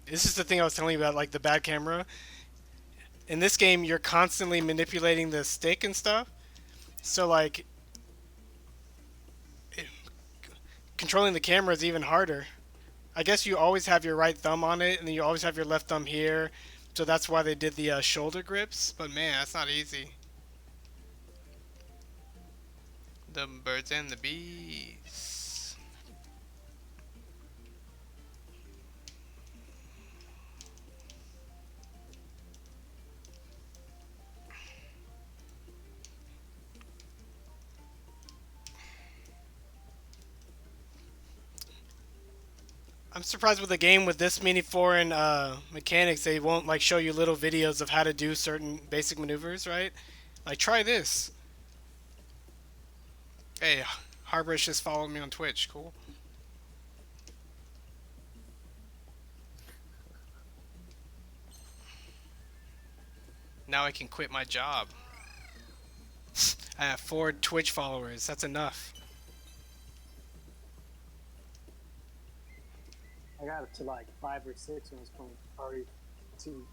This is the thing I was telling you about, like the bad camera. In this game, you're constantly manipulating the stick and stuff. So like controlling the camera is even harder. I guess you always have your right thumb on it, and then you always have your left thumb here. So that's why they did the shoulder grips. But man, that's not easy. The birds and the bees. I'm surprised with a game with this many foreign mechanics, they won't like show you little videos of how to do certain basic maneuvers, right? Like try this. Hey, Harbridge just followed me on Twitch. Cool. Now I can quit my job. I have 4 Twitch followers. That's enough. I got it to like 5 or 6 when I was playing Party 2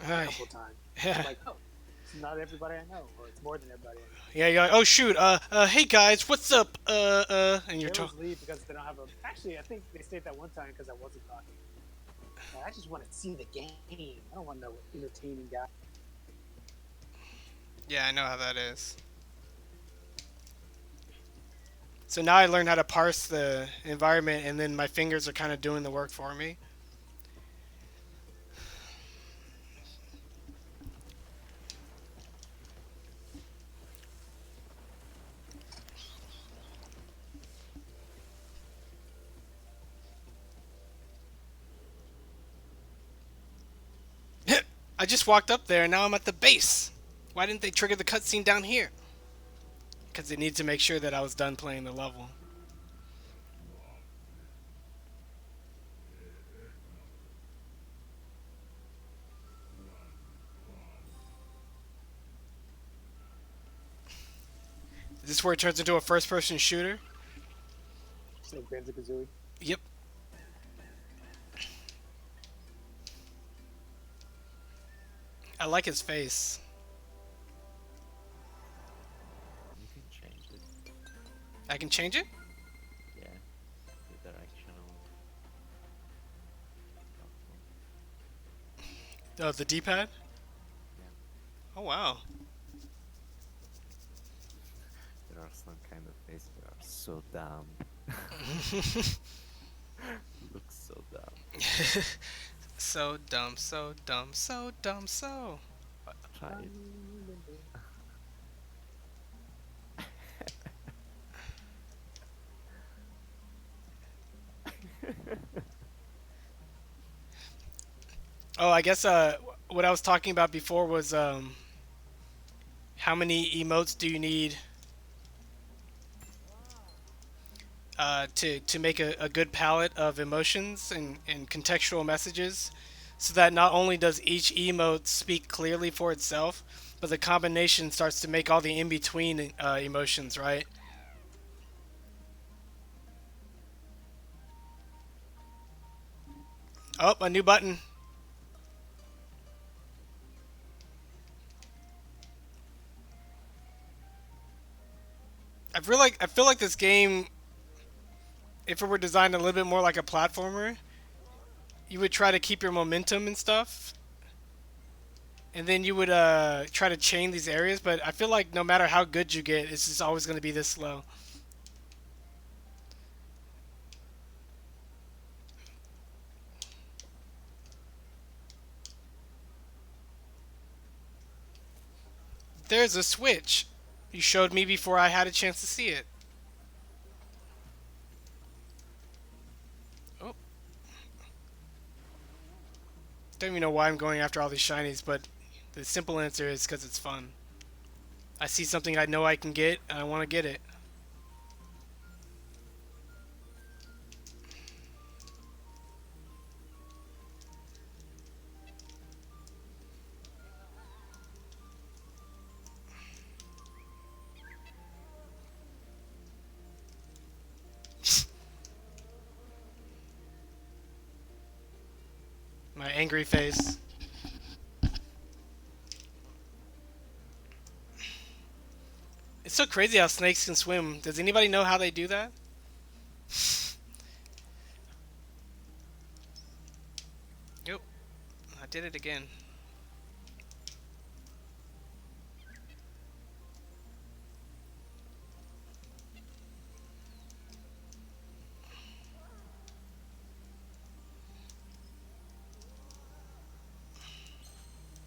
a Hi. couple of times. I'm Yeah. like, oh, it's not everybody I know, or it's more than everybody I know. Yeah, you're like, oh shoot, hey guys, what's up? And you're They talking. always leave because they don't have a. Actually, I think they stayed that one time because I wasn't talking. I just want to see the game. I don't want no entertaining guy. Yeah, I know how that is. So now I learned how to parse the environment, and then my fingers are kind of doing the work for me. I just walked up there, and now I'm at the base. Why didn't they trigger the cutscene down here? Because they needed to make sure that I was done playing the level. Is this where it turns into a first-person shooter? It's like Banjo Kazooie. Yep. I like his face. You can change it. I can change it? Yeah, the directional button. Oh, the D-pad? Yeah, Oh, wow. there are some kind of faces that are so dumb. Looks so dumb. So dumb, so dumb, so dumb, so. Try it. Oh, I guess what I was talking about before was how many emotes do you need to make a good palette of emotions and contextual messages, so that not only does each emote speak clearly for itself, but the combination starts to make all the in between emotions, right? Oh, a new button. I feel like this game, if it were designed a little bit more like a platformer, you would try to keep your momentum and stuff, and then you would try to chain these areas. But I feel like no matter how good you get, it's just always going to be this slow. There's a switch. You showed me before I had a chance to see it. Oh, don't even know why I'm going after all these shinies, but the simple answer is because it's fun. I see something I know I can get, and I want to get it. My angry face. It's so crazy how snakes can swim. Does anybody know how they do that? Yep, I did it again.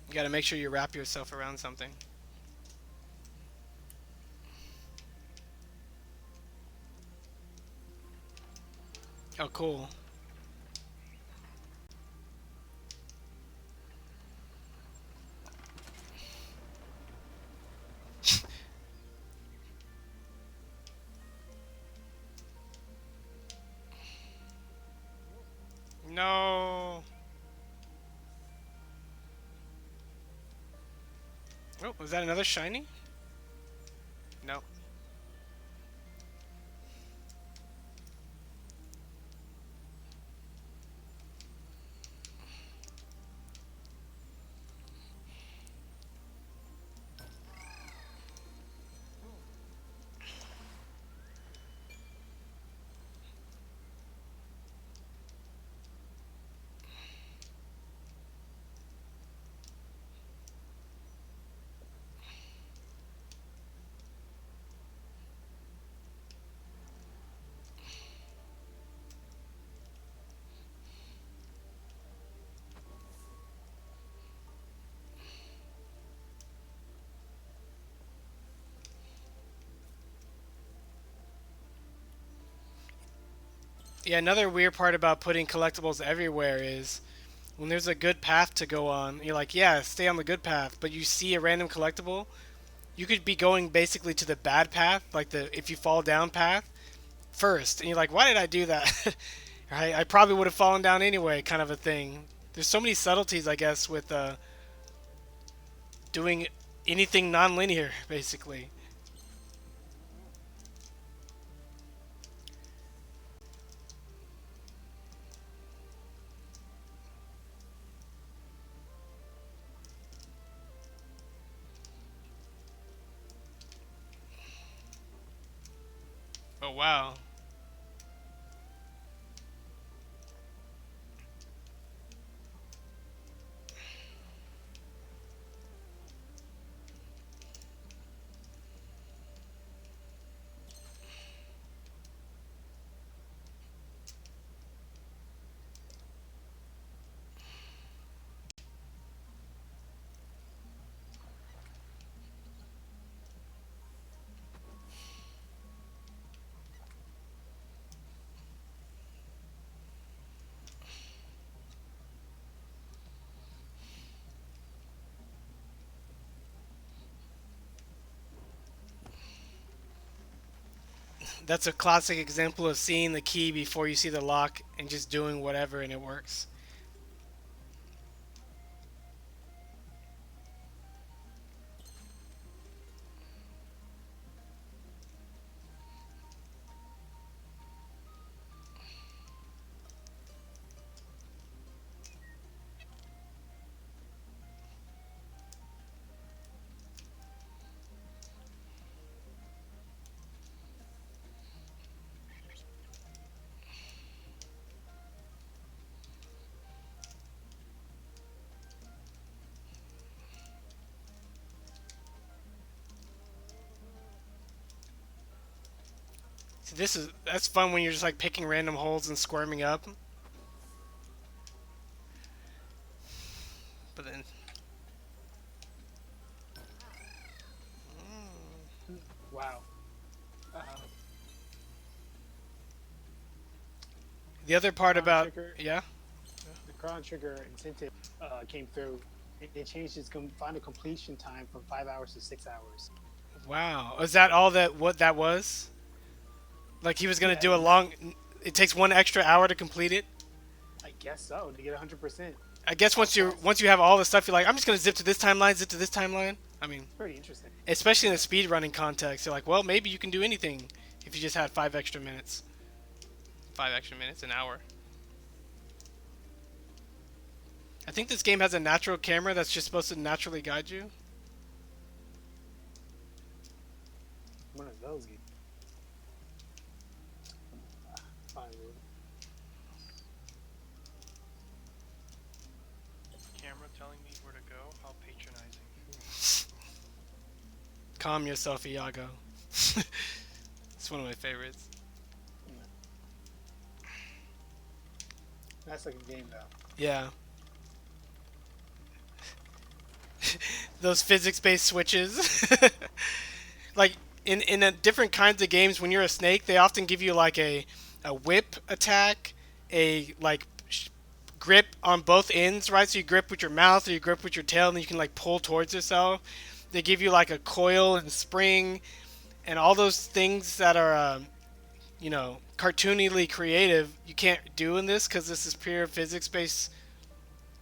You gotta make sure you wrap yourself around something. Oh, cool. No. Oh, was that another shiny? No. Yeah, another weird part about putting collectibles everywhere is when there's a good path to go on, you're like, yeah, stay on the good path, but you see a random collectible, you could be going basically to the bad path, like the if you fall down path first, and you're like, why did I do that? Right? I probably would have fallen down anyway, kind of a thing. There's so many subtleties, I guess, with doing anything non-linear, basically. Oh wow. That's a classic example of seeing the key before you see the lock and just doing whatever and it works. So that's fun when you're just like picking random holes and squirming up. But then Wow. the other part Chrono about Trigger, yeah. the Chrono Trigger incentive came through. They changed its final completion time from 5 hours to 6 hours. Wow. Is that all that what that was? Like he was gonna Yeah, do a long. It takes 1 extra hour to complete it. I guess so to get 100%. I guess once you have all the stuff, you're like, I'm just gonna zip to this timeline. I mean, Pretty interesting. especially in a speed running context, you're like, well, maybe you can do anything if you just had 5 extra minutes. 5 extra minutes, an hour. I think this game has a natural camera that's just supposed to naturally guide you. One of those games. Fine. Camera telling me where to go. How patronizing. Calm yourself, Iago. It's one of my favorites. That's like a game though. Yeah. Those physics-based switches. Like in a different kinds of games, when you're a snake, they often give you like a whip attack, a like grip on both ends, right? So you grip with your mouth or you grip with your tail, and then you can like pull towards yourself. They give you like a coil and spring, and all those things that are cartoonily creative. You can't do in this because this is pure physics-based,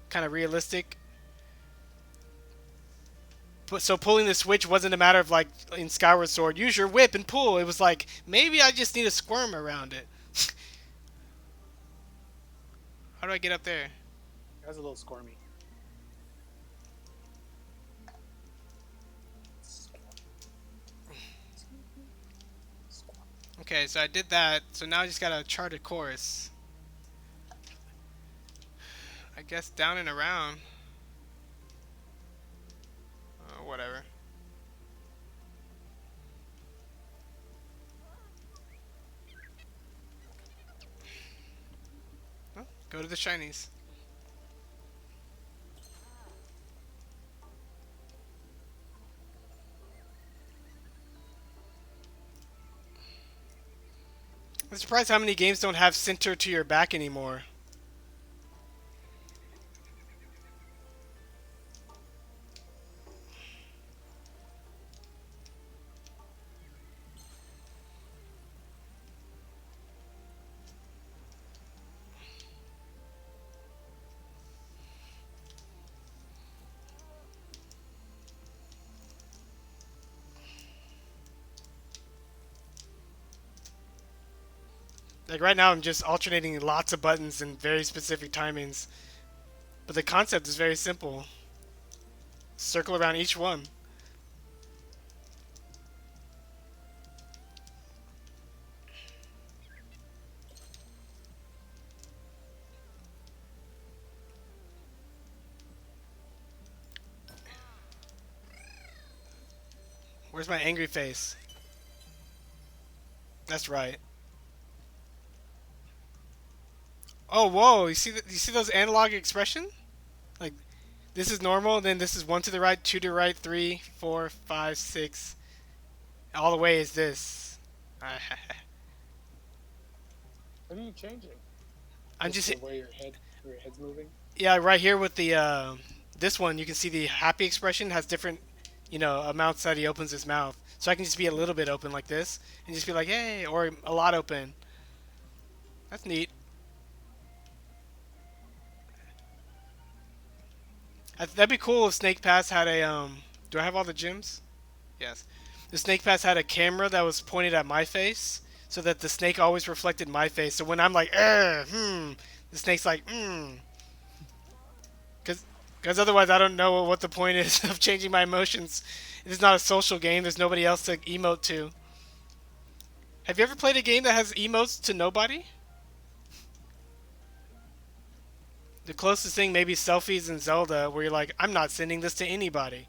kind of realistic. So pulling the switch wasn't a matter of like in Skyward Sword, use your whip and pull. It was like, maybe I just need a squirm around it. How do I get up there? That was a little squirmy. Okay, so I did that. So now I just gotta chart a course. I guess down and around. Whatever. Well, go to the shinies. I'm surprised how many games don't have center to your back anymore. Like right now, I'm just alternating lots of buttons in very specific timings. But the concept is very simple. Circle around each one. Where's my angry face? That's right. Oh, whoa! You see those analog expression? Like, this is normal. Then this is one to the right, two to the right, three, four, five, six. All the way is this. What are you changing? I'm just the way where your head's moving. yeah, right here with the this one, you can see the happy expression has different, amounts that he opens his mouth. So I can just be a little bit open like this, and just be like, hey, or a lot open. That's neat. That'd be cool if Snake Pass had a Do I have all the gems? Yes. The Snake Pass had a camera that was pointed at my face, so that the snake always reflected my face. So when I'm like, the snake's like, because otherwise I don't know what the point is of changing my emotions. It's not a social game. There's nobody else to emote to. Have you ever played a game that has emotes to nobody? The closest thing maybe selfies in Zelda, where you're like, I'm not sending this to anybody.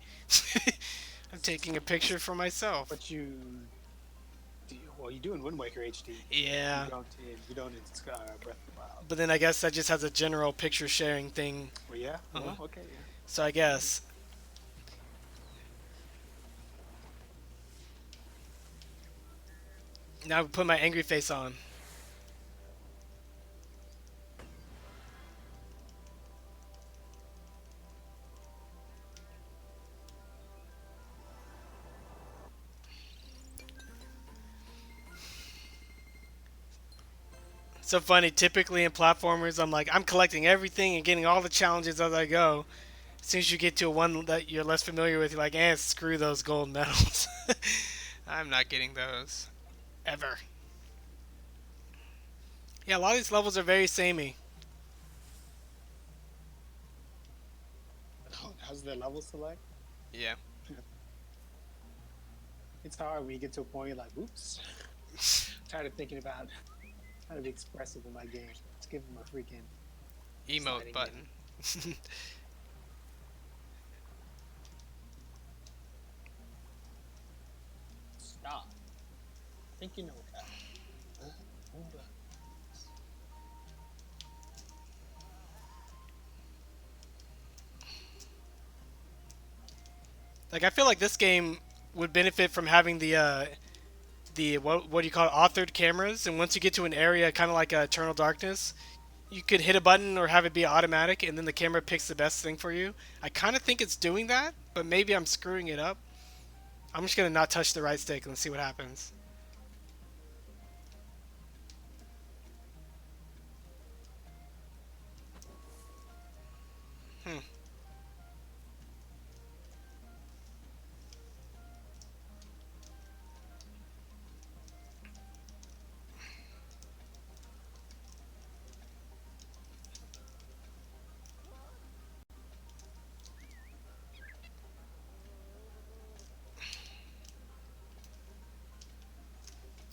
I'm taking a picture for myself. But you do in Wind Waker HD. Yeah. You don't in Breath of the Wild. But then I guess that just has a general picture sharing thing. Well, yeah. Uh-huh. Well, okay. Yeah. So I guess. Now I put my angry face on. So funny. Typically in platformers, I'm like, I'm collecting everything and getting all the challenges as I go. As soon as you get to one that you're less familiar with, you're like, screw those gold medals. I'm not getting those. Ever. Yeah, a lot of these levels are very samey. how's the level select? Yeah. It's hard when you get to a point you're like, oops. Tired of thinking about how to be expressive in my game. Let's give him a freaking Emote Sliding button. stop. I think you know what happened. Hold on. Like I feel like this game would benefit from having the what do you call it, authored cameras, and once you get to an area kind of like Eternal Darkness, you could hit a button or have it be automatic, and then the camera picks the best thing for you. I kind of think it's doing that, but maybe I'm screwing it up. I'm just gonna not touch the right stick and see what happens. Hmm.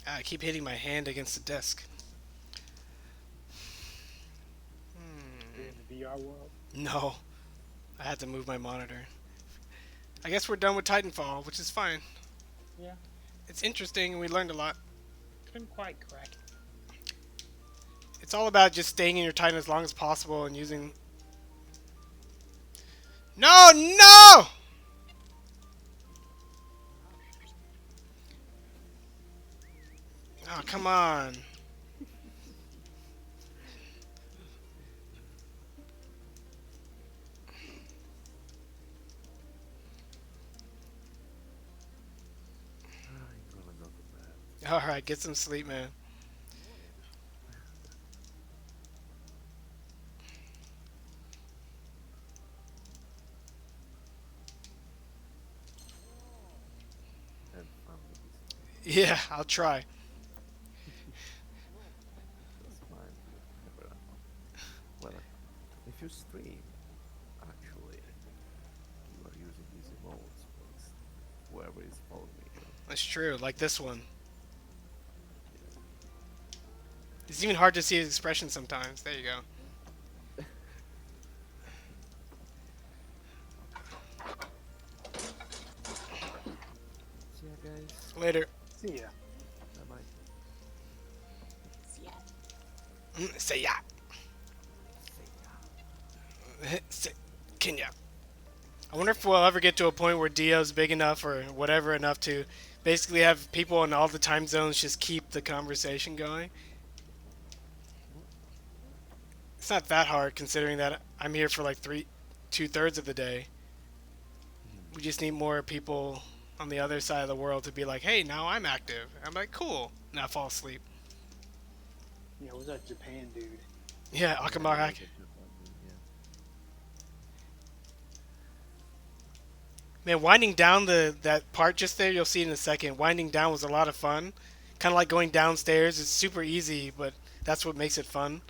I keep hitting my hand against the desk. You're in the VR world. No, I had to move my monitor. I guess we're done with Titanfall, which is fine. Yeah. It's interesting and we learned a lot. Couldn't quite crack it. It's all about just staying in your Titan as long as possible and using... No, no! Oh, come on. I'm gonna go to bed. Alright, get some sleep, man. Have fun with this. Yeah, I'll try. That's fine. Never know. Well, if you stream, actually, you are using these emotes, but whoever is following me, That's true, like this one. It's even hard to see his expression sometimes. There you go. see ya, guys. Later. See ya. Bye bye. See ya. Say ya. Say Kenya. I wonder if we'll ever get to a point where Dio's big enough or whatever enough to basically have people in all the time zones just keep the conversation going. It's not that hard considering that I'm here for like 2/3 of the day. We just need more people on the other side of the world to be like, hey, now I'm active. I'm like, cool. Now I fall asleep. Yeah, who's that Japan dude? Yeah, Akamar Yeah, Hack. yeah. Man, winding down that part just there, you'll see in a second. Winding down was a lot of fun. Kind of like going downstairs. It's super easy, but that's what makes it fun.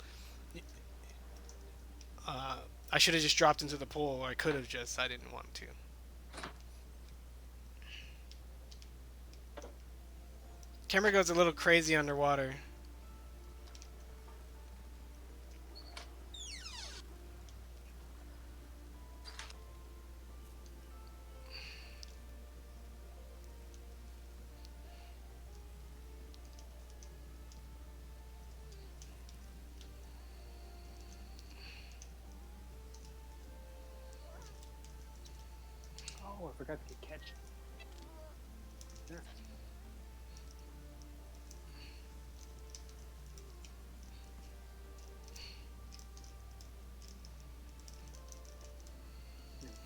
I should have just dropped into the pool, or I could have just. I didn't want to. Camera goes a little crazy underwater. Oh, I forgot to catch. Yeah.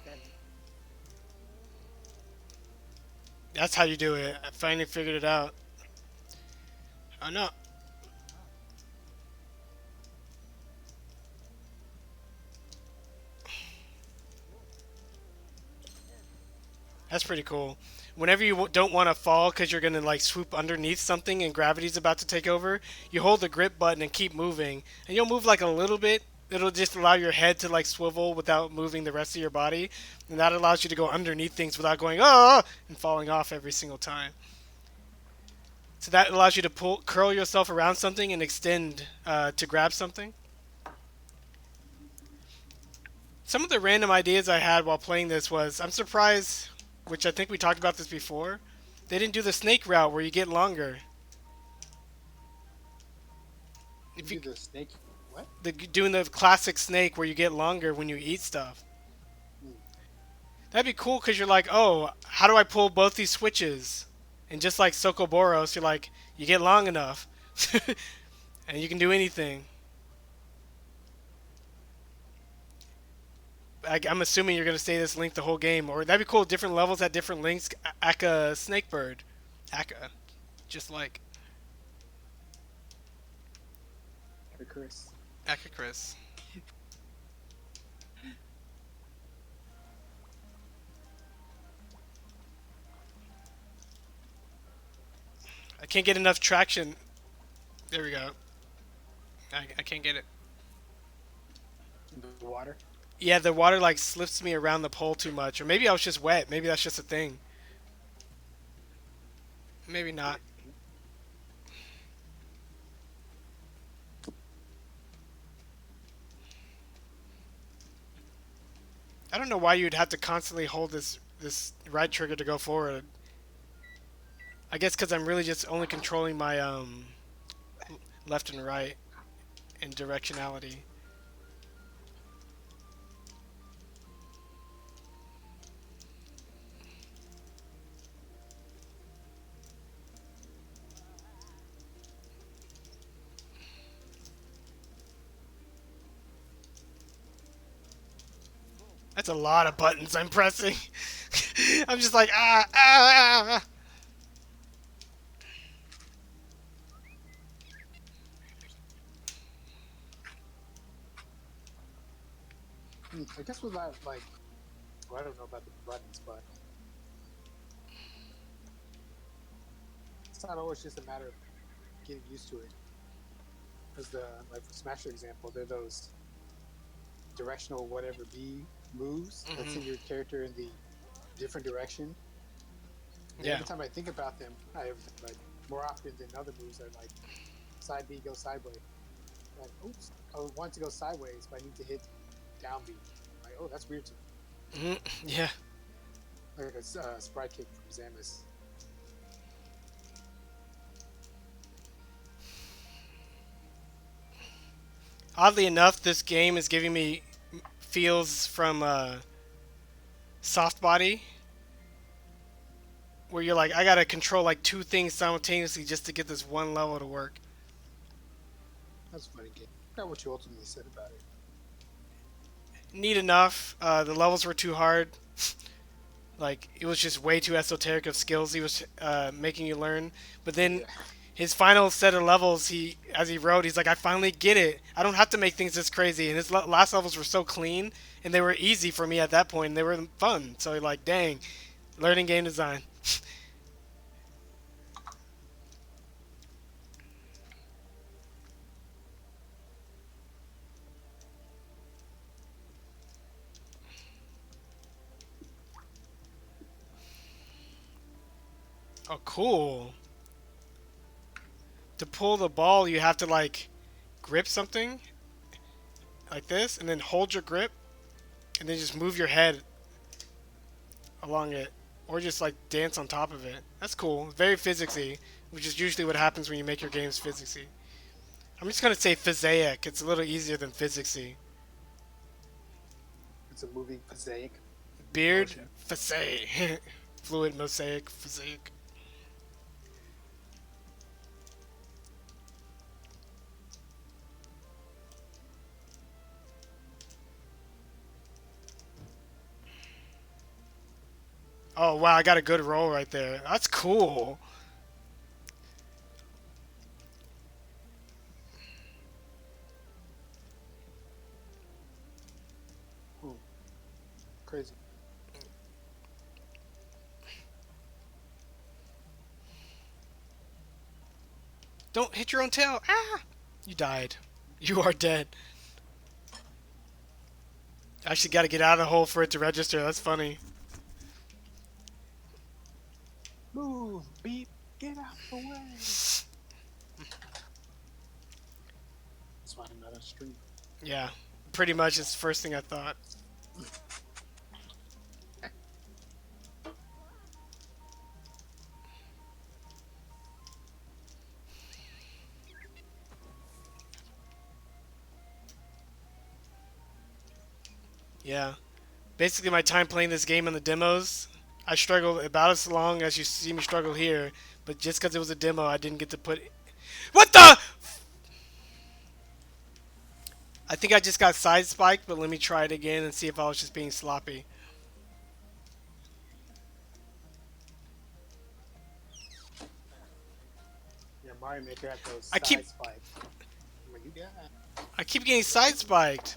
Okay. That's how you do it. I finally figured it out. Oh no. That's pretty cool. Whenever you don't want to fall because you're going to like swoop underneath something and gravity's about to take over, you hold the grip button and keep moving. And you'll move like a little bit it'll just allow your head to like swivel without moving the rest of your body, and that allows you to go underneath things without going and falling off every single time. So that allows you to curl yourself around something and extend to grab something. Some of the random ideas I had while playing this was I'm surprised, which I think we talked about this before, they didn't do the snake route where you get longer. If you Do the snake. What? doing the classic snake where you get longer when you eat stuff. That'd be cool because you're like, oh, how do I pull both these switches? And just like Sokoboros, you're like, you get long enough, and you can do anything. I'm assuming you're gonna stay this length the whole game, or that'd be cool. Different levels at different lengths. Aka Snakebird, Aka, just like Chris. Aka Chris. I can't get enough traction. There we go. I can't get it. In the water. Yeah, the water like slips me around the pole too much, or maybe I was just wet. Maybe that's just a thing. Maybe not. I don't know why you'd have to constantly hold this right trigger to go forward. I guess because I'm really just only controlling my left and right and directionality. That's a lot of buttons I'm pressing. I'm just like, ah. I guess with that, like, well, I don't know about the buttons, but it's not always just a matter of getting used to it. Because like for Smash, for example, they're those directional whatever B moves that send your character in the different direction. And Yeah. every time I think about them, like more often than other moves are like side B go sideways. Like, oops, I want to go sideways, but I need to hit down B. Like, oh, that's weird too. Yeah. Like a sprite kick from Zamus. Oddly enough, this game is giving me feels from Soft Body, where you're like, I gotta control like two things simultaneously just to get this one level to work. That's a funny game. Not what you ultimately said about it. Neat enough. The levels were too hard. Like, it was just way too esoteric of skills he was making you learn. But then his final set of levels, as he wrote, he's like, I finally get it. I don't have to make things this crazy. And his last levels were so clean, and they were easy for me at that point, and they were fun. So you're like, dang, learning game design. Oh, cool. To pull the ball, you have to, like, grip something like this, and then hold your grip, and then just move your head along it, or just, like, dance on top of it. That's cool. Very physicsy, which is usually what happens when you make your games physicsy. I'm just going to say physaic. It's a little easier than physicsy. It's a moving mosaic. Beard, Motion. physaic. Fluid, mosaic, physaic. Oh, wow, I got a good roll right there. That's cool. Crazy. Don't hit your own tail. Ah! You died. You are dead. I actually got to get out of the hole for it to register. That's funny. Move, beep, get out the way. That's why I'm not on stream. Yeah, pretty much it's the first thing I thought. Yeah. Basically, my time playing this game in the demos, I struggled about as long as you see me struggle here, but just because it was a demo, I didn't get to put. What the? I think I just got side spiked, but let me try it again and see if I was just being sloppy. Yeah, Mario Maker had those I keep- side spikes. I'm like, you got it. I keep getting side spiked.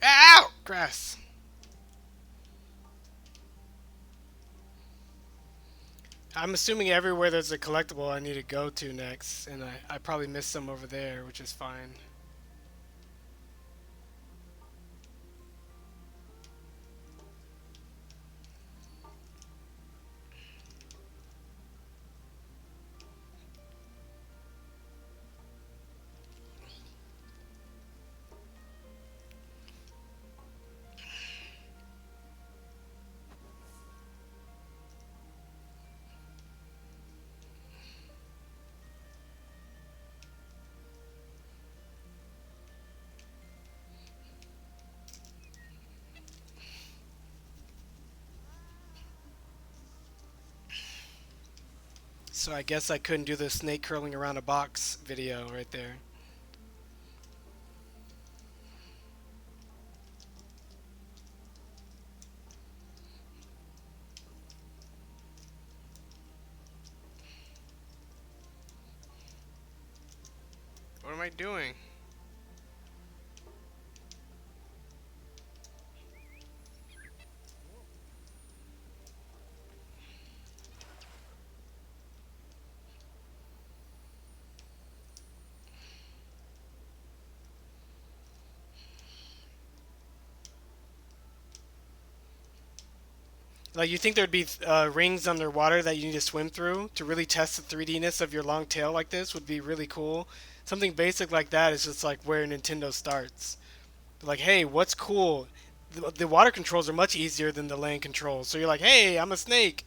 Ow! Grass. I'm assuming everywhere there's a collectible I need to go to next, and I probably missed some over there, which is fine. So I guess I couldn't do the snake curling around a box video right there. What am I doing? Like, you think there'd be rings underwater that you need to swim through to really test the 3D-ness of your long tail like this would be really cool. Something basic like that is just like where Nintendo starts. Like, hey, what's cool? The water controls are much easier than the land controls. So you're like, hey, I'm a snake.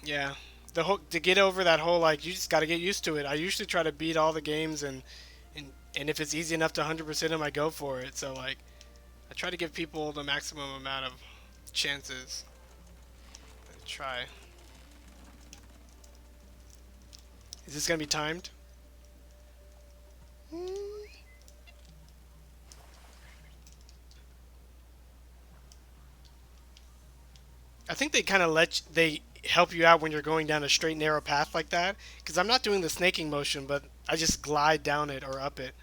Yeah. The whole to get over that whole like you just got to get used to it. I usually try to beat all the games and if it's easy enough to 100% them, I go for it. So like I try to give people the maximum amount of chances. Try. Is this gonna be timed? I think they kind of they help you out when you're going down a straight narrow path like that. Because I'm not doing the snaking motion, but I just glide down it or up it.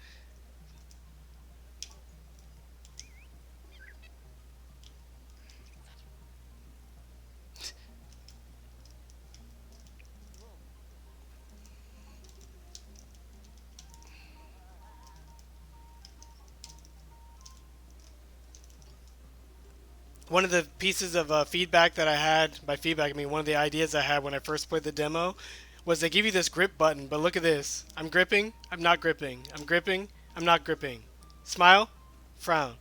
One of the pieces of feedback that I had, by feedback I mean one of the ideas I had when I first played the demo, was they give you this grip button, but look at this. I'm gripping, I'm not gripping. I'm gripping, I'm not gripping. Smile, frown.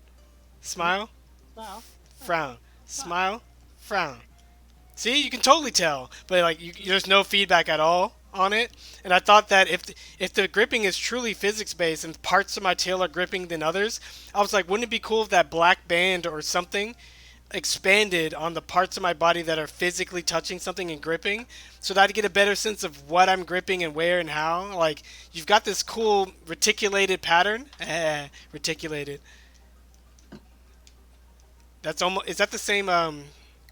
Smile, Wow. frown. Smile, frown. See, you can totally tell, but like there's no feedback at all on it. And I thought that if the gripping is truly physics based and parts of my tail are gripping than others, I was like, wouldn't it be cool if that black band or something expanded on the parts of my body that are physically touching something and gripping, so that I get a better sense of what I'm gripping and where and how. Like you've got this cool reticulated pattern. Reticulated. That's almost. Is that the same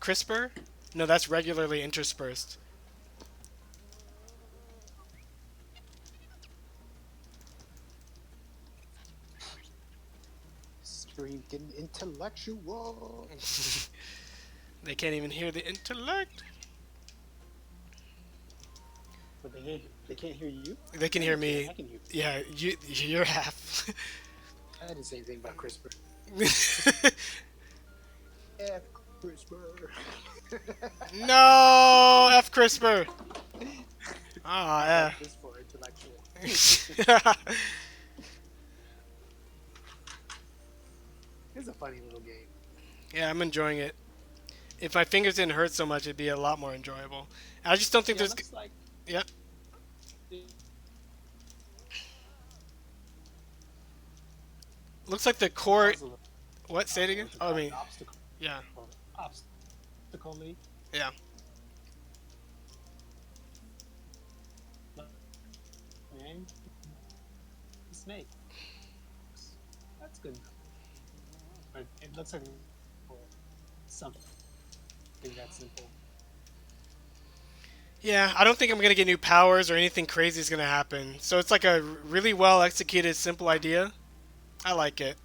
CRISPR? No, that's regularly interspersed. Stream getting intellectual. They can't even hear the intellect. But they can't hear you. They can hear me. I can hear. Yeah, you're half. I didn't say anything about CRISPR. F CRISPR. No, F CRISPR. Ah, This for intellectual. It's a funny little game. Yeah, I'm enjoying it. If my fingers didn't hurt so much, it'd be a lot more enjoyable. I just don't think Yeah, there's. looks like Yeah. Looks like the core. puzzle- What? Say it again. what you Oh, I call mean, it, obstacle. yeah. Obstacle league. Yeah. Man, snake. That's good. But it looks like something that simple. Yeah, I don't think I'm gonna get new powers or anything crazy is gonna happen. So it's like a really well executed, simple idea. I like it.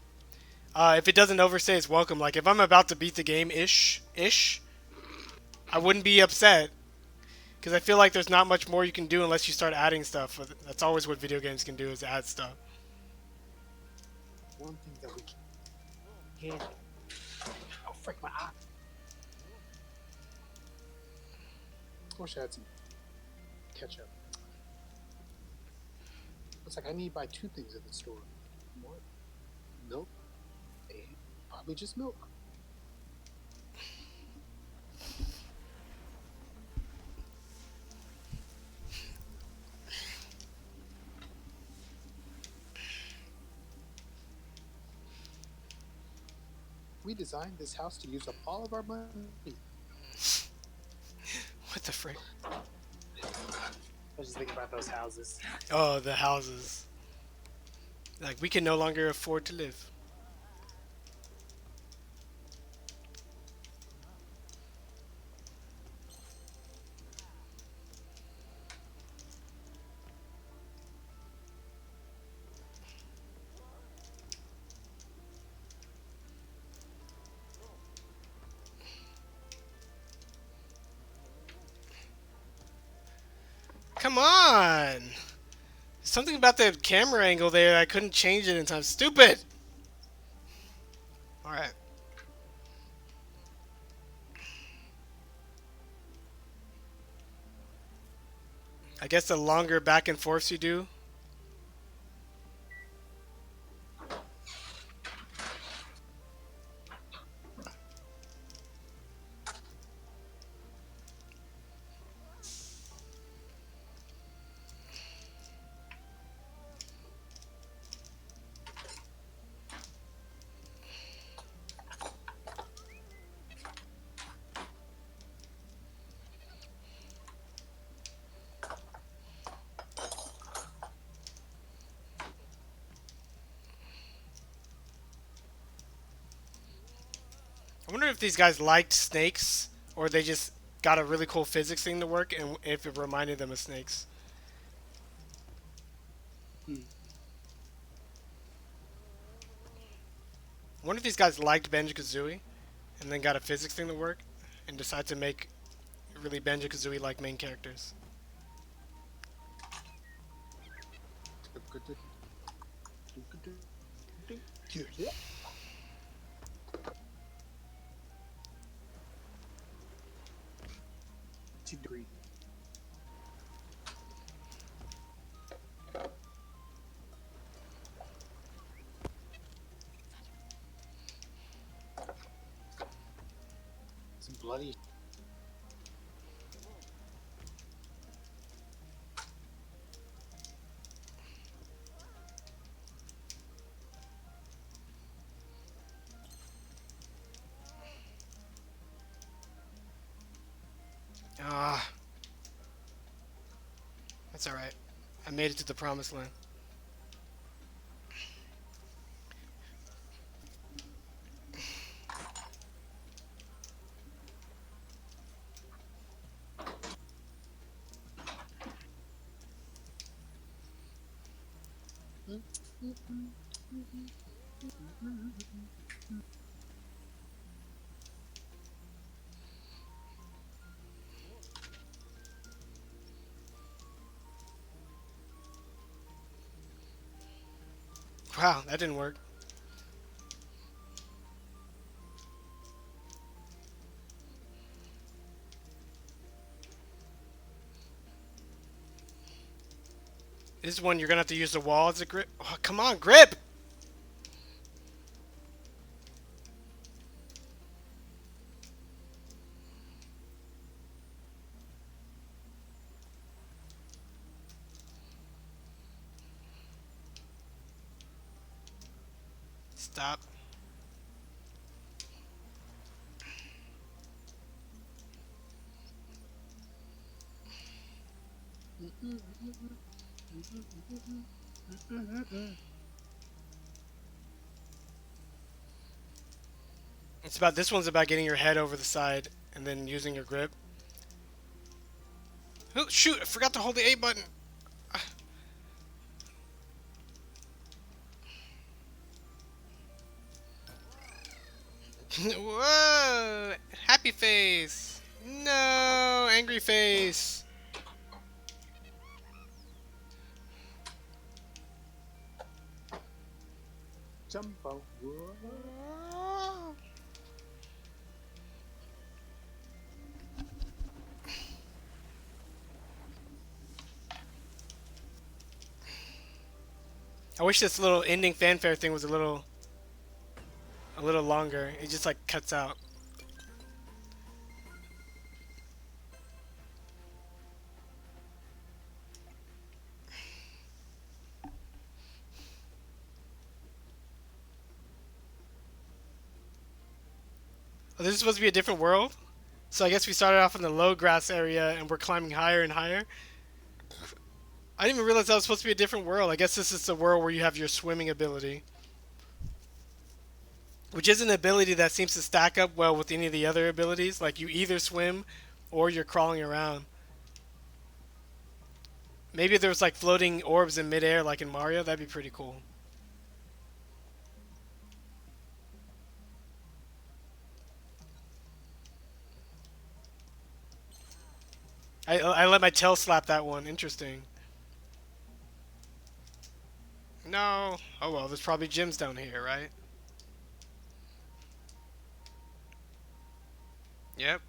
If it doesn't overstay its welcome, like if I'm about to beat the game ish, I wouldn't be upset because I feel like there's not much more you can do unless you start adding stuff. That's always what video games can do is add stuff. One thing that we can. Oh, frick my eye. Wish I had some ketchup. Looks like I need to buy two things at the store. What? Milk? And probably just milk. We designed this house to use up all of our money. What the frick? I was just thinking about those houses. Oh, the houses. Like we can no longer afford to live. Come on! Something about the camera angle there, I couldn't change it in time. Stupid! Alright. I guess the longer back and forths you do. I wonder if these guys liked snakes or they just got a really cool physics thing to work, and if it reminded them of snakes. Hmm. I wonder if these guys liked Banjo-Kazooie and then got a physics thing to work and decide to make really Banjo-Kazooie like main characters. Yeah. Degree. It's bloody. Ah, that's alright. I made it to the promised land. Wow, that didn't work. This is one you're gonna have to use the wall as a grip. Oh, come on, grip! Stop. It's about this one's about getting your head over the side and then using your grip. Oh, shoot! I forgot to hold the A button. Whoa! Happy face. No, angry face. Jump out. I wish this little ending fanfare thing was a little longer. It just like cuts out. Oh, this is supposed to be a different world? So I guess we started off in the low grass area and we're climbing higher and higher. I didn't even realize that was supposed to be a different world. I guess this is the world where you have your swimming ability. Which is an ability that seems to stack up well with any of the other abilities. Like you either swim or you're crawling around. Maybe if there was like floating orbs in midair like in Mario, that'd be pretty cool. I let my tail slap that one. Interesting. No. Oh well, there's probably gyms down here, right? Yep.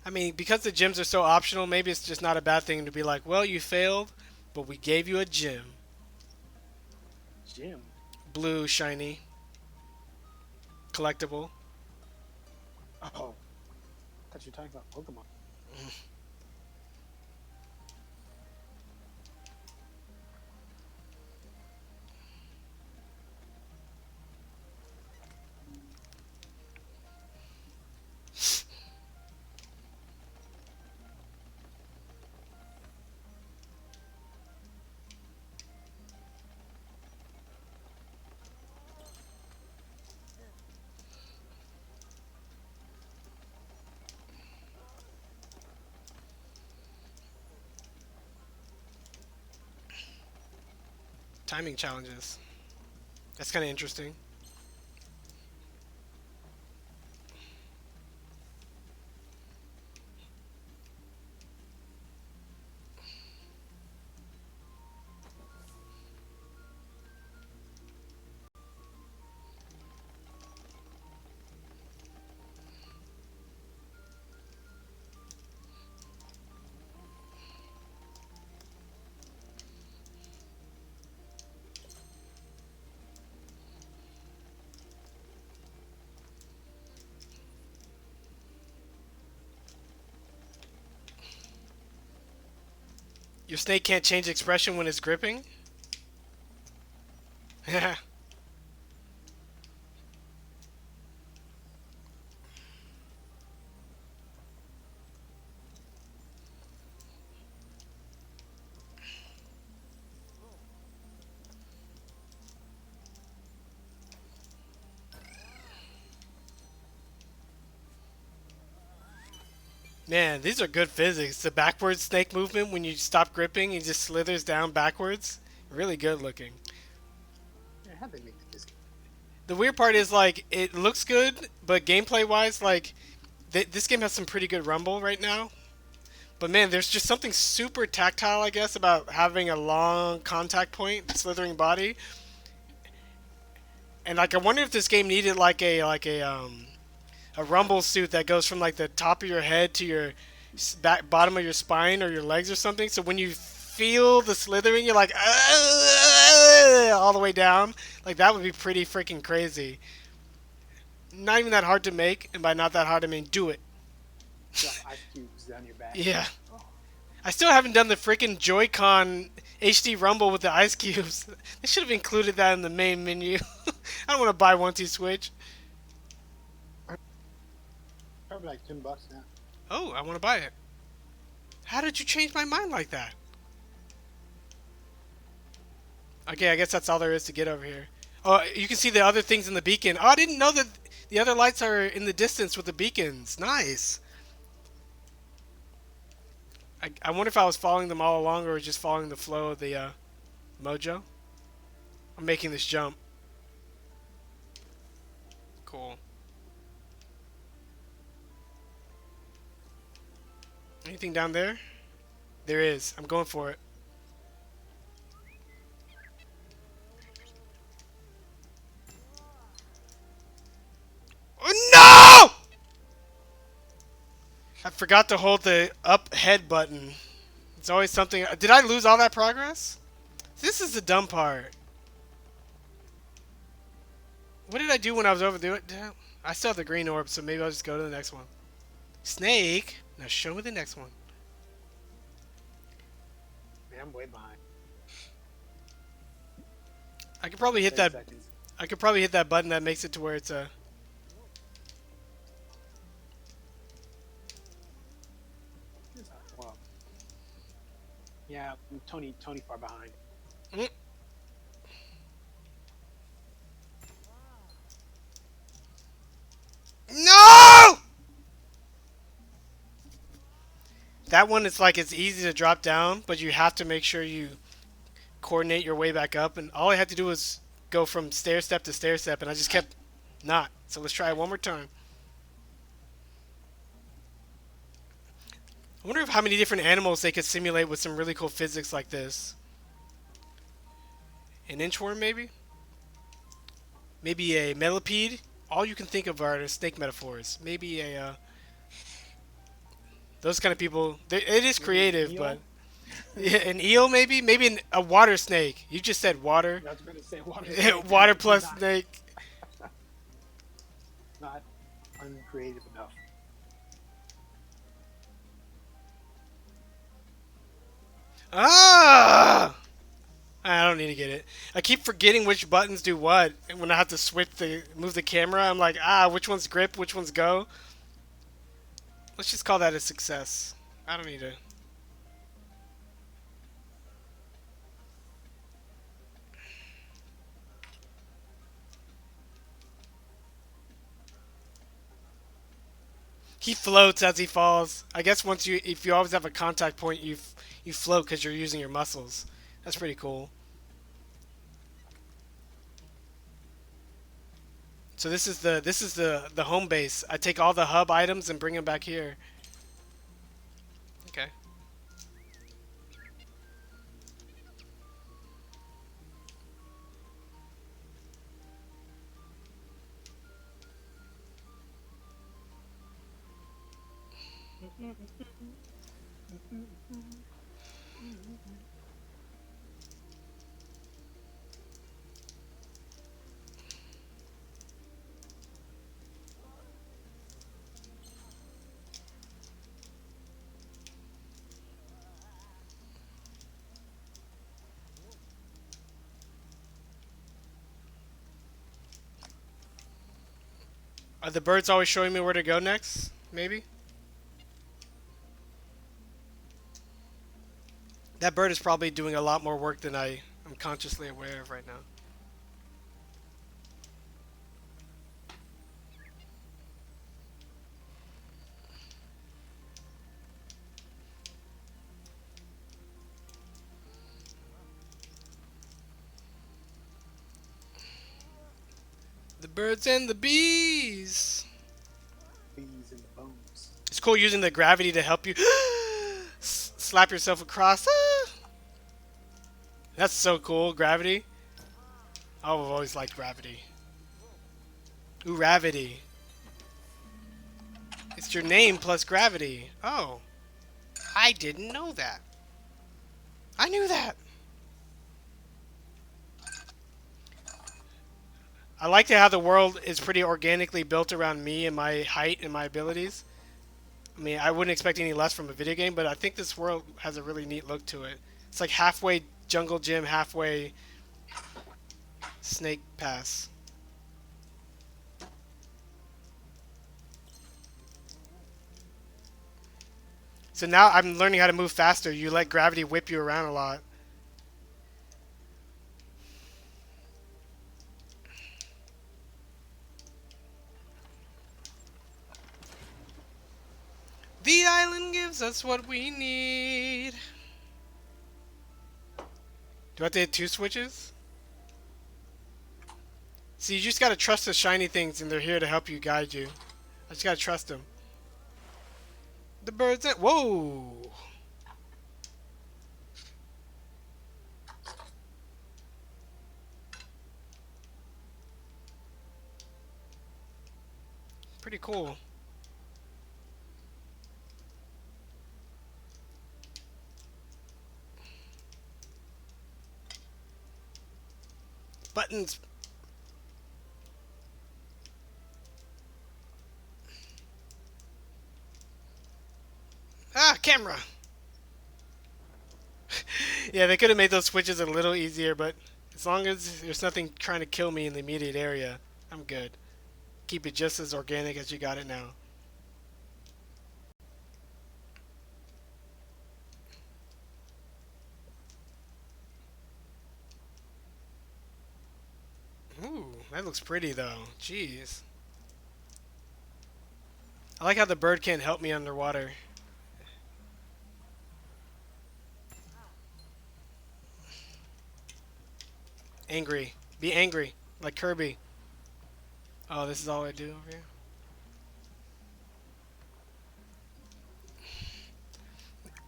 I mean, because the gyms are so optional, maybe it's just not a bad thing to be like, well, you failed, but we gave you a gym. Jim. Blue, shiny, collectible. Oh. I thought you were talking about Pokemon. Timing challenges. That's kind of interesting. Your snake can't change expression when it's gripping? Man, these are good physics. The backwards snake movement when you stop gripping, he just slithers down backwards. Really good looking. Yeah, how they make this? The weird part is like it looks good, but gameplay wise, like this game has some pretty good rumble right now. But man, there's just something super tactile, I guess, about having a long contact point, slithering body. And like, I wonder if this game needed like a rumble suit that goes from like the top of your head to your back bottom of your spine or your legs or something. So when you feel the slithering, you're like all the way down. Like that would be pretty freaking crazy. Not even that hard to make, and by not that hard I mean do it. Ice cubes down your back. Yeah. I still haven't done the freaking Joy-Con HD Rumble with the ice cubes. They should have included that in the main menu. I don't want to buy 1-2-Switch. Probably like $10 now. Oh, I want to buy it. How did you change my mind like that? Okay, I guess that's all there is to get over here. Oh, you can see the other things in the beacon. Oh, I didn't know that the other lights are in the distance with the beacons. Nice. I wonder if I was following them all along or just following the flow of the mojo. I'm making this jump. Cool. Anything down there? There is. I'm going for it. Oh, no! I forgot to hold the up head button. It's always something. Did I lose all that progress? This is the dumb part. What did I do when I was over there? I still have the green orb, so maybe I'll just go to the next one. Snake. Now show me the next one. Man, I'm way behind. I could probably hit 10 that. seconds. I could probably hit that button that makes it to where it's a. Well, yeah, Tony far behind. Mm. No! That one, it's like it's easy to drop down, but you have to make sure you coordinate your way back up. And all I had to do was go from stair step to stair step, and I just kept not. So let's try it one more time. I wonder how many different animals they could simulate with some really cool physics like this. An inchworm, maybe? Maybe a millipede? All you can think of are snake metaphors. Maybe a, those kind of people. It is creative, but... Yeah, an eel, maybe? Maybe a water snake. You just said water. I was going to say water. Water plus Not- snake. Not uncreative enough. Ah! I don't need to get it. I keep forgetting which buttons do what. And when I have to move the camera, I'm like, which one's grip, which one's go? Let's just call that a success. I don't need to. He floats as he falls. I guess if you always have a contact point, you float because you're using your muscles. That's pretty cool. So this is the home base. I take all the hub items and bring them back here. Okay. Are the birds always showing me where to go next? Maybe? That bird is probably doing a lot more work than I am consciously aware of right now. The birds and the bees! Bees and the bones. It's cool using the gravity to help you slap yourself across. Ah! That's so cool, gravity. I've always liked gravity. Ooh, gravity. It's your name plus gravity. Oh. I didn't know that. I knew that. I like how the world is pretty organically built around me and my height and my abilities. I mean, I wouldn't expect any less from a video game, but I think this world has a really neat look to it. It's like halfway jungle gym, halfway snake pass. So now I'm learning how to move faster. You let gravity whip you around a lot. The island gives us what we need. Do I have to hit 2 switches? See, you just gotta trust the shiny things and they're here to help you, guide you. I just gotta trust them. The birds and... Whoa! Pretty cool. Buttons. Ah, camera. Yeah, they could have made those switches a little easier, but as long as there's nothing trying to kill me in the immediate area, I'm good. Keep it just as organic as you got it now. Ooh, that looks pretty though. Jeez. I like how the bird can't help me underwater. Angry. Be angry. Like Kirby. Oh, this is all I do over here?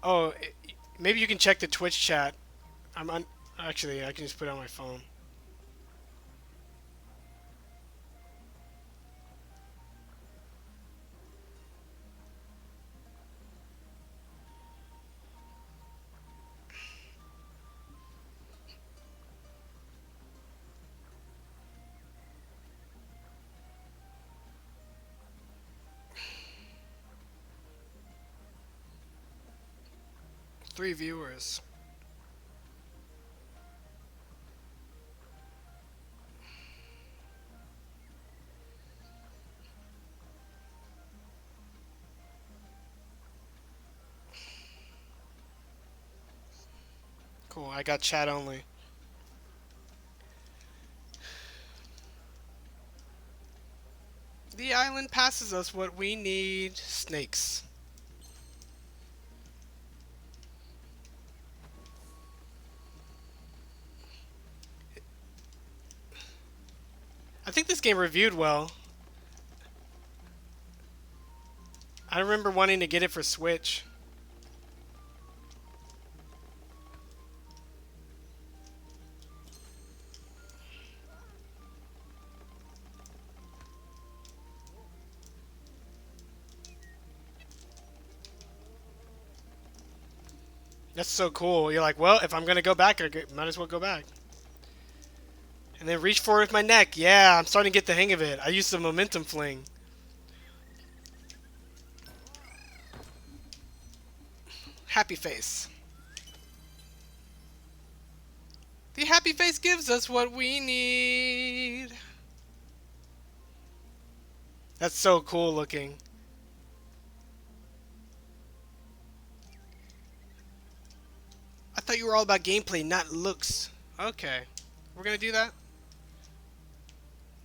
Oh, maybe you can check the Twitch chat. Actually, I can just put it on my phone. Three viewers. Cool, I got chat only. The island passes us what we need. Snakes. I think this game reviewed well. I remember wanting to get it for Switch. That's so cool. You're like, well, if I'm gonna go back, might as well go back. And then reach forward with my neck. Yeah, I'm starting to get the hang of it. I used the momentum fling. Happy face. The happy face gives us what we need. That's so cool looking. I thought you were all about gameplay, not looks. Okay. We're gonna do that?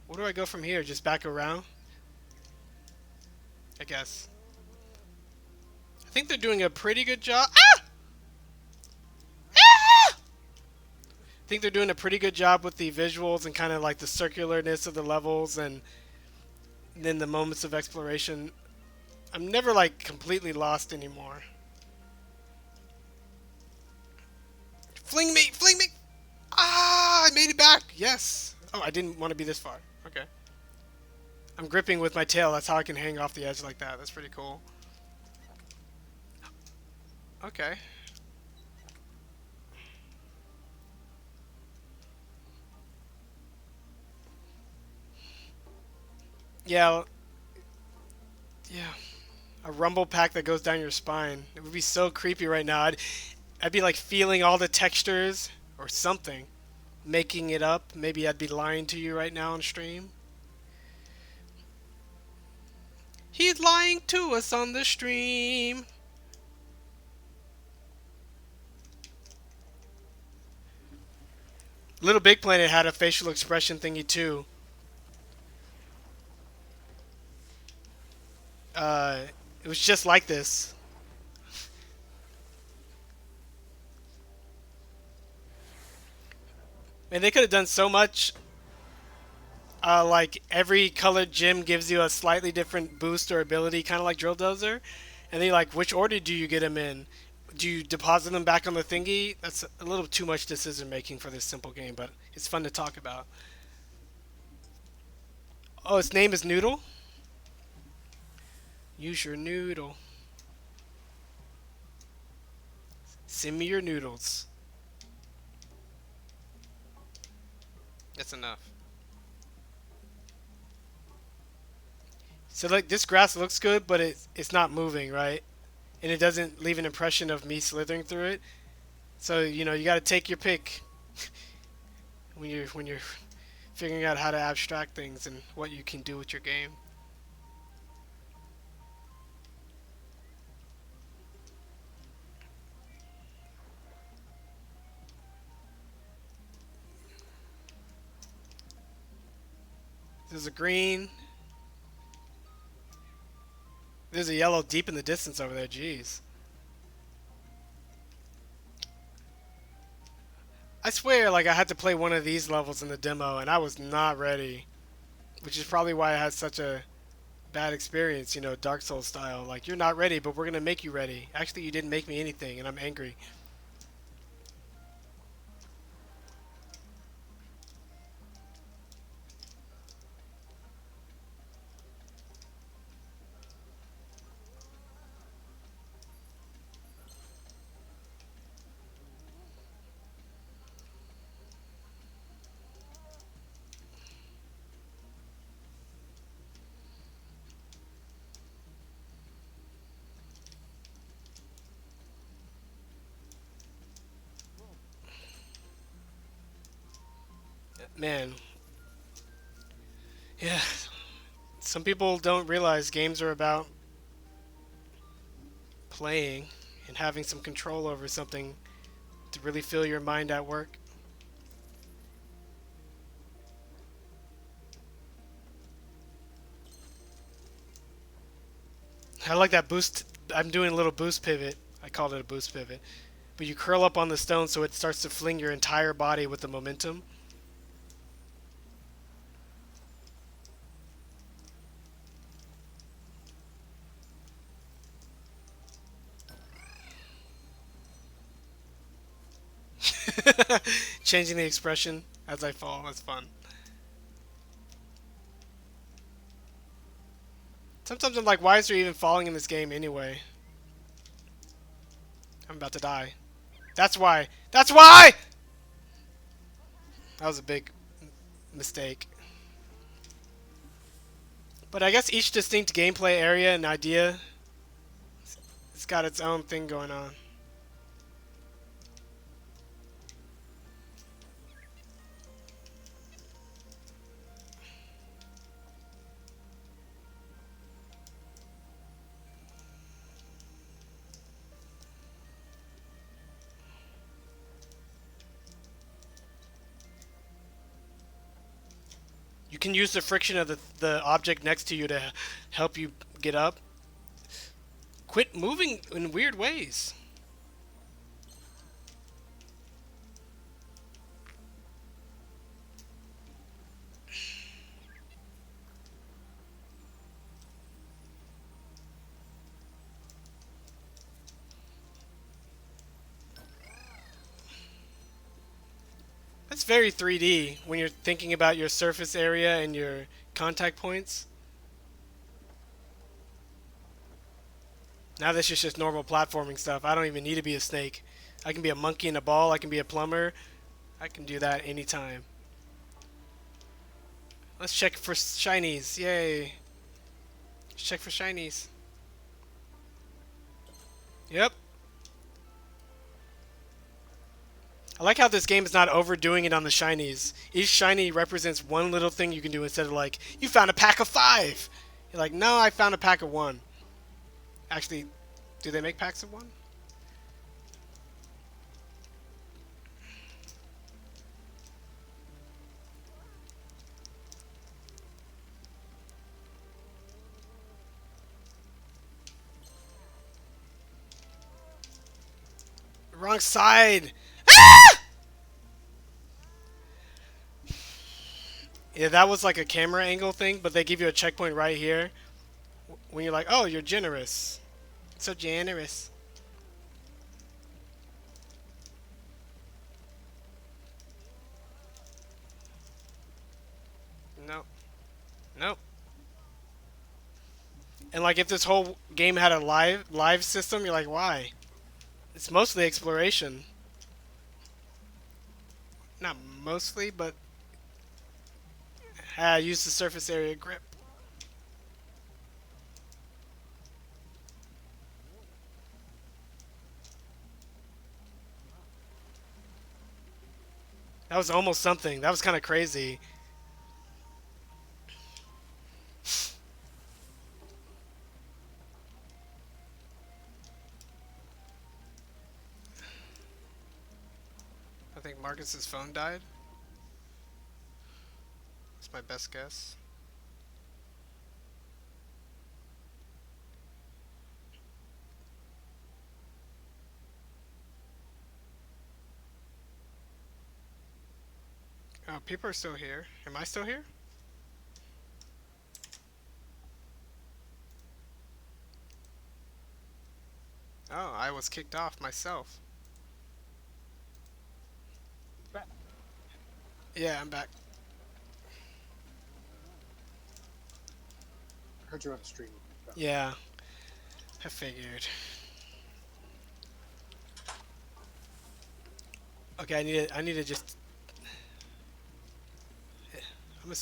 Where do I go from here? Just back around? I guess. I think they're doing a pretty good job. Ah! Ah! I think they're doing a pretty good job with the visuals and kind of like the circularness of the levels and then the moments of exploration. I'm never like completely lost anymore. Fling me! Fling me! Ah! I made it back! Yes! Oh, I didn't want to be this far. Okay. I'm gripping with my tail. That's how I can hang off the edge like that. That's pretty cool. Okay. Yeah. Yeah. A rumble pack that goes down your spine. It would be so creepy right now. I'd be like feeling all the textures or something. Making it up. Maybe I'd be lying to you right now on stream. He's lying to us on the stream. Little Big Planet had a facial expression thingy too. It was just like this. And they could have done so much. Like every colored gem gives you a slightly different boost or ability, kind of like Drill Dozer. And then like, which order do you get them in? Do you deposit them back on the thingy? That's a little too much decision making for this simple game, but it's fun to talk about. Oh, its name is Noodle? Use your noodle. Send me your noodles. That's enough. So like this grass looks good, but it's not moving, right? And it doesn't leave an impression of me slithering through it. So, you know, you got to take your pick when you're figuring out how to abstract things and what you can do with your game. There's a green. There's a yellow deep in the distance over there. Jeez. I swear, like, I had to play one of these levels in the demo, and I was not ready. Which is probably why I had such a bad experience, you know, Dark Souls style. Like, you're not ready, but we're gonna make you ready. Actually, you didn't make me anything, and I'm angry. Man. Yeah. Some people don't realize games are about playing and having some control over something to really feel your mind at work. I like that boost. I'm doing a little boost pivot. I called it a boost pivot. But you curl up on the stone so it starts to fling your entire body with the momentum. Changing the expression as I fall. That's fun. Sometimes I'm like, why is there even falling in this game anyway? I'm about to die. That's why. That's why! That was a big mistake. But I guess each distinct gameplay area and idea, it's got its own thing going on. You can use the friction of the object next to you to help you get up. Quit moving in weird ways. That's very 3D when you're thinking about your surface area and your contact points. Now this is just normal platforming stuff. I don't even need to be a snake. I can be a monkey in a ball. I can be a plumber. I can do that anytime. Let's check for shinies. Yay. Let's check for shinies. Yep. I like how this game is not overdoing it on the shinies. Each shiny represents one little thing you can do instead of like, you found a pack of 5. You're like, no, I found a pack of 1. Actually, do they make packs of 1? Wrong side! Ah! Yeah, that was like a camera angle thing, but they give you a checkpoint right here. When you're like, oh, you're generous. So generous. No. Nope. And like if this whole game had a live system, you're like, why? It's mostly exploration. Not mostly, but use the surface area grip. That was almost something. That was kind of crazy. I think Marcus's phone died. That's my best guess. Oh, people are still here. Am I still here? Oh, I was kicked off myself. Back. Yeah, I'm back. I heard you're on the stream. So. Yeah, I figured. Okay, I need to just. I'm a.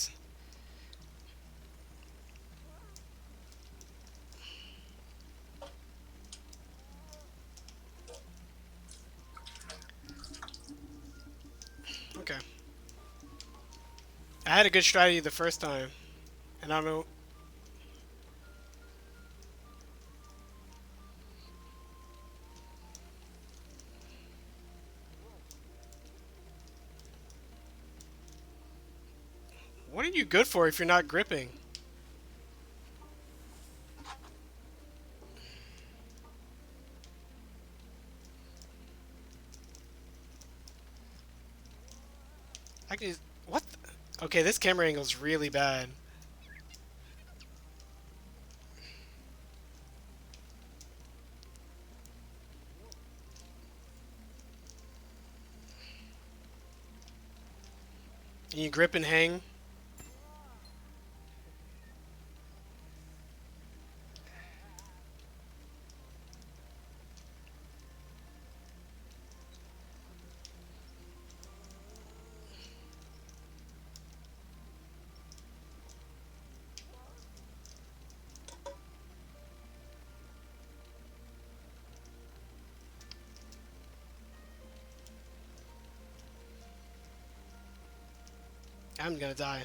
Okay. I had a good strategy the first time, and I don't know. What are you good for if you're not gripping? I can just, what? Okay, this camera angle is really bad. Can you grip and hang? I'm gonna die.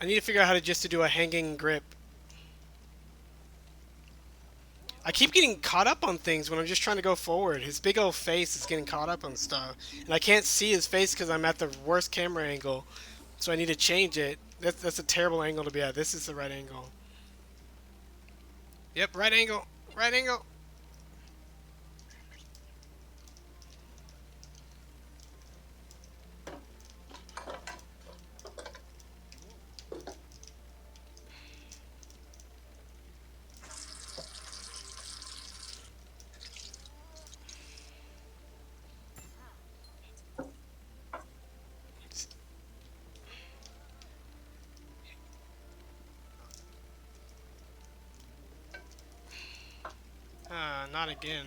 I need to figure out how to just to do a hanging grip. I keep getting caught up on things when I'm just trying to go forward. His big old face is getting caught up on stuff. And I can't see his face because I'm at the worst camera angle. So I need to change it. That's a terrible angle to be at. This is the right angle. Yep, right angle. Right angle. Ah, not again.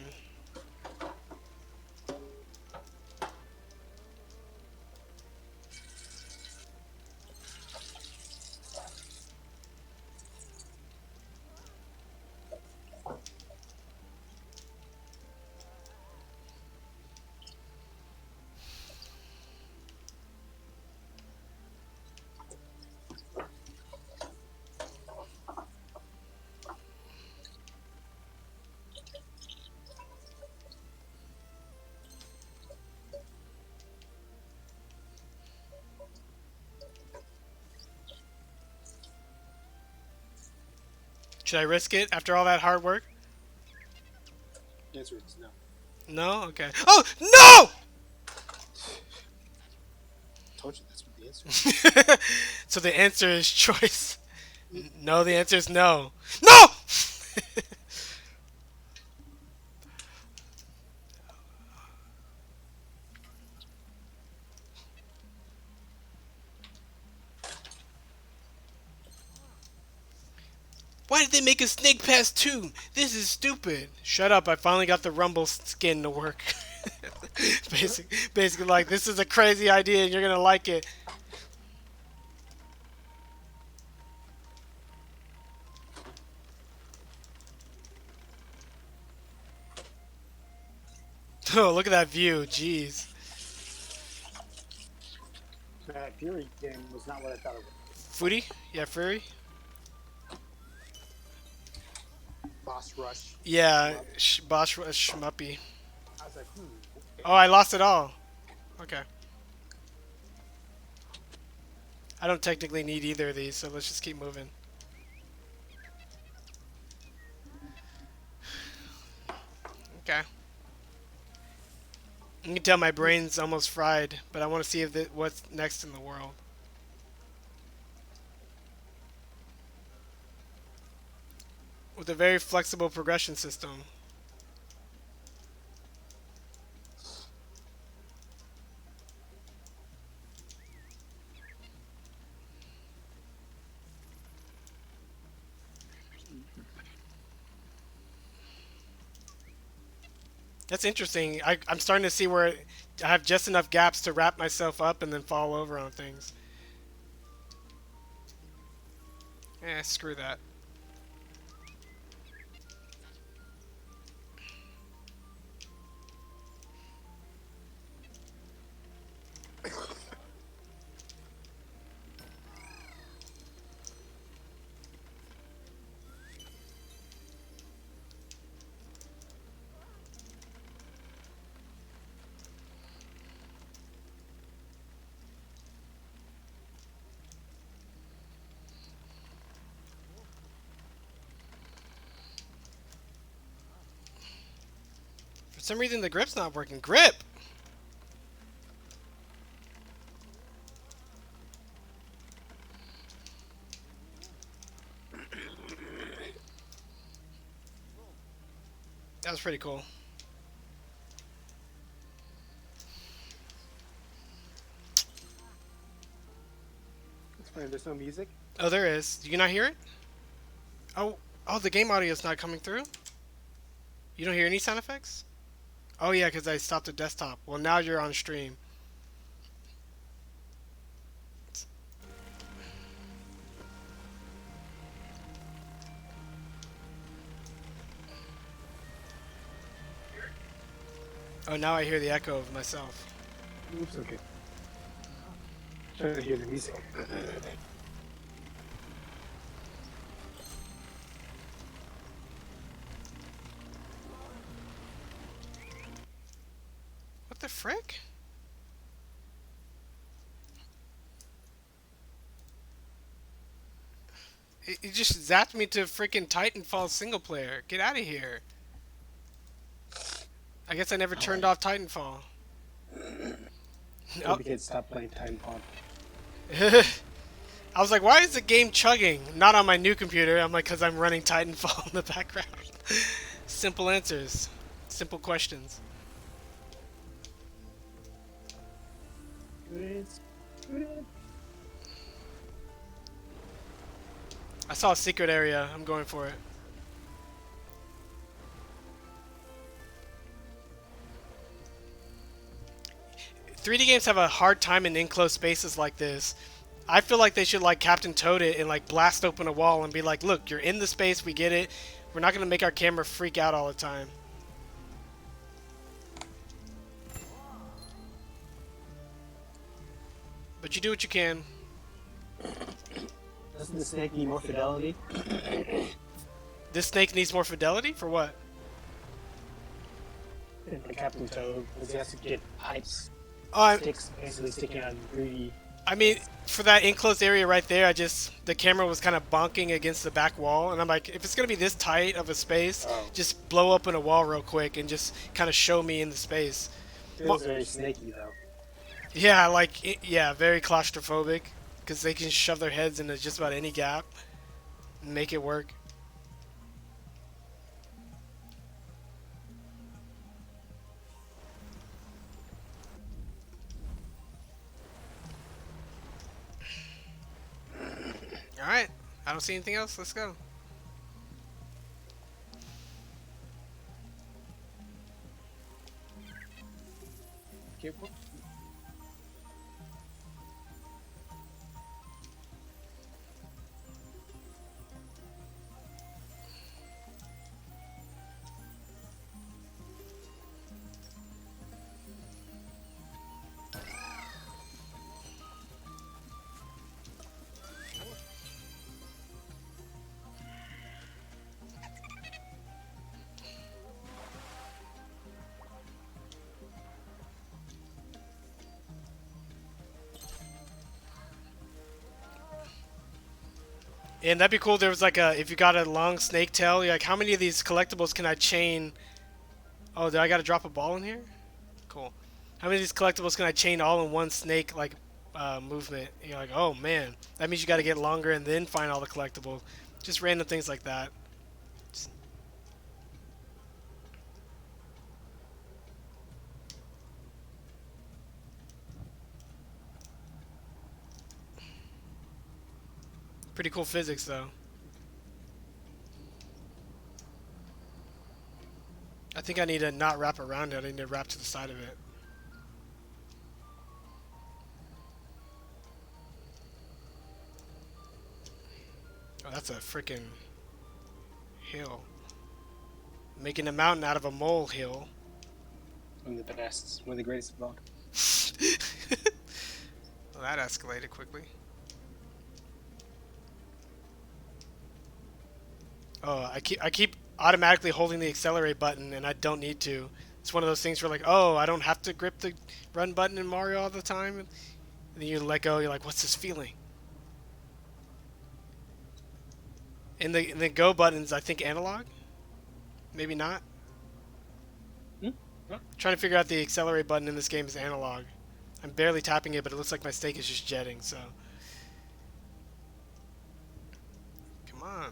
Should I risk it after all that hard work? The answer is no. No? Okay. Oh, no! Told you that's what the answer is. So the answer is choice. No, the answer is no. No! Why did they make a snake pass 2? This is stupid. Shut up, I finally got the rumble skin to work. Basically like, this is a crazy idea and you're gonna like it. Oh, look at that view, jeez. That Fury game was not what I thought it was. Foodie? Yeah, Fury? Boss rush. Yeah, Boss Shmuppy. I was like, Oh, I lost it all. Okay. I don't technically need either of these, so let's just keep moving. Okay. You can tell my brain's almost fried, but I want to see if what's next in the world. With a very flexible progression system. That's interesting. I'm starting to see where I have just enough gaps to wrap myself up and then fall over on things. Screw that. For some reason the grip's not working. Grip! That was pretty cool. It's funny. There's no music. Oh, there is. Do you not hear it? Oh, oh, the game audio is not coming through. You don't hear any sound effects? Oh yeah, because I stopped the desktop. Well, now you're on stream. Oh, now I hear the echo of myself. Oops. Okay. Trying to hear the music. What the frick? It just zapped me to freaking Titanfall single player. Get out of here. I guess I never turned off Titanfall. Oh. The kids stop playing Titanfall. I was like, why is the game chugging? Not on my new computer. I'm like, because I'm running Titanfall in the background. Simple answers. Simple questions. I saw a secret area. I'm going for it. .3D games have a hard time in enclosed spaces like this. I feel like they should like Captain Toad it and like blast open a wall and be like, look, you're in the space, we get it. We're not going to make our camera freak out all the time. But you do what you can. Doesn't the snake need more fidelity? This snake needs more fidelity? For what? The Captain Toad, because he has to get pipes, Oh, sticks basically sticking out 3D. I mean, for that enclosed area right there, the camera was kind of bonking against the back wall, and I'm like, if it's gonna be this tight of a space, Oh. just blow open a wall real quick and just kind of show me in the space. It was very snaky though. Yeah, yeah, very claustrophobic, because they can shove their heads into just about any gap and make it work. All right, I don't see anything else. Let's go. Careful. And that'd be cool. There was like if you got a long snake tail, you're like, how many of these collectibles can I chain? Oh, did I got to drop a ball in here? Cool. How many of these collectibles can I chain all in one snake like movement? And you're like, oh man, that means you got to get longer and then find all the collectibles. Just random things like that. Pretty cool physics though. I think I need to not wrap around it. I need to wrap to the side of it. Oh, that's a freaking hill. Making a mountain out of a molehill. One of the best, one of the greatest of all. Well, that escalated quickly. Oh, I keep automatically holding the accelerate button, and I don't need to. It's one of those things where like, oh, I don't have to grip the run button in Mario all the time. And then you let go. You're like, what's this feeling? And the go button's I think analog. Maybe not. Trying to figure out the accelerate button in this game is analog. I'm barely tapping it, but it looks like my stake is just jetting. So, come on.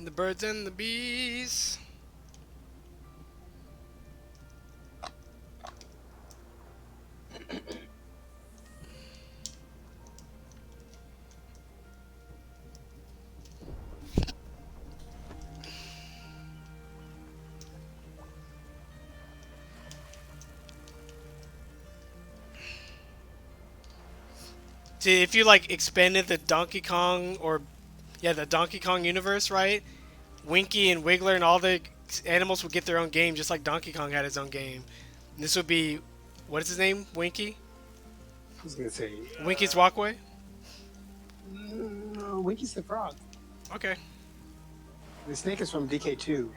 The birds and the bees. See, if you like expanded the Donkey Kong or yeah, the Donkey Kong universe, right? Winky and Wiggler and all the animals would get their own game, just like Donkey Kong had his own game. And this would be, what is his name? Winky? I was gonna say Winky's Walkway? no, Winky's the frog. Okay. The snake is from DK2,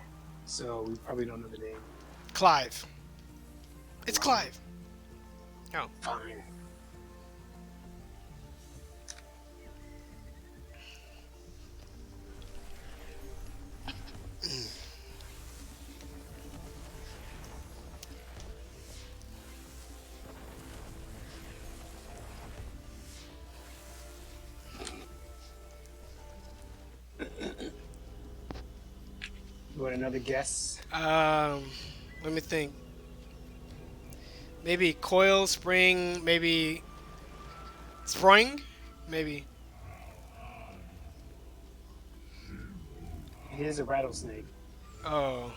so we probably don't know the name. Clive. It's Clive. Oh. Fine. You want another guess? Let me think. Maybe coil, spring, maybe spring? Maybe. It is a rattlesnake. Oh.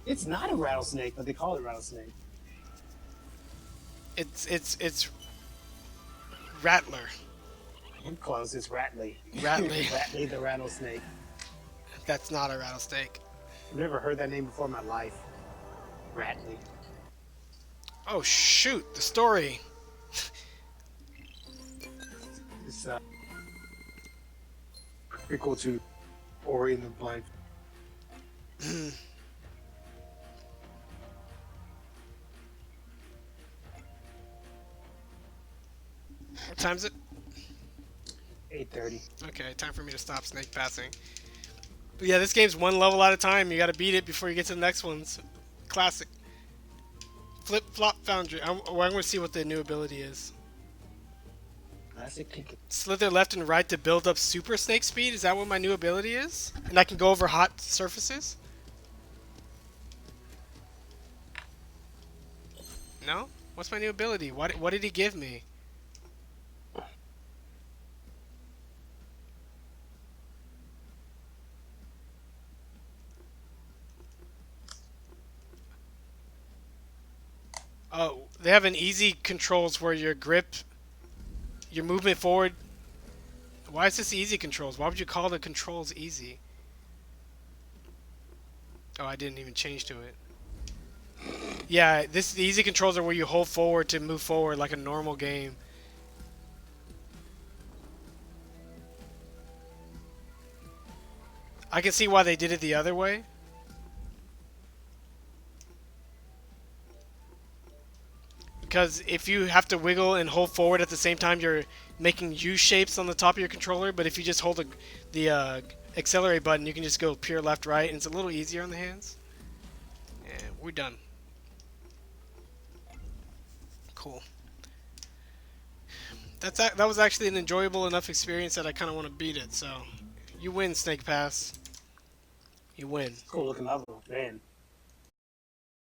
It's not a rattlesnake, but they call it rattlesnake. It's Rattler. You're close. It's Ratley. Ratley. Ratley the rattlesnake. That's not a rattlesnake. I've never heard that name before in my life. Ratley. Oh shoot, the story. It's equal to Ori and the Blind. What time is it? 8:30. Okay, time for me to stop snake passing. But yeah, this game's one level at a time. You gotta beat it before you get to the next ones. Classic. Flip Flop Foundry. I'm gonna see what the new ability is. Classic kick. Slither left and right to build up super snake speed. Is that what my new ability is? And I can go over hot surfaces? No? What's my new ability? What did he give me? Oh, they have an easy controls where your grip, your movement forward. Why is this easy controls? Why would you call the controls easy? Oh, I didn't even change to it. Yeah, the easy controls are where you hold forward to move forward like a normal game. I can see why they did it the other way. Because if you have to wiggle and hold forward at the same time, you're making U shapes on the top of your controller. But if you just hold the accelerate button, you can just go pure left, right, and it's a little easier on the hands. And we're done. Cool. That was actually an enjoyable enough experience that I kind of want to beat it. So, you win, Snake Pass. You win. Cool looking level, man.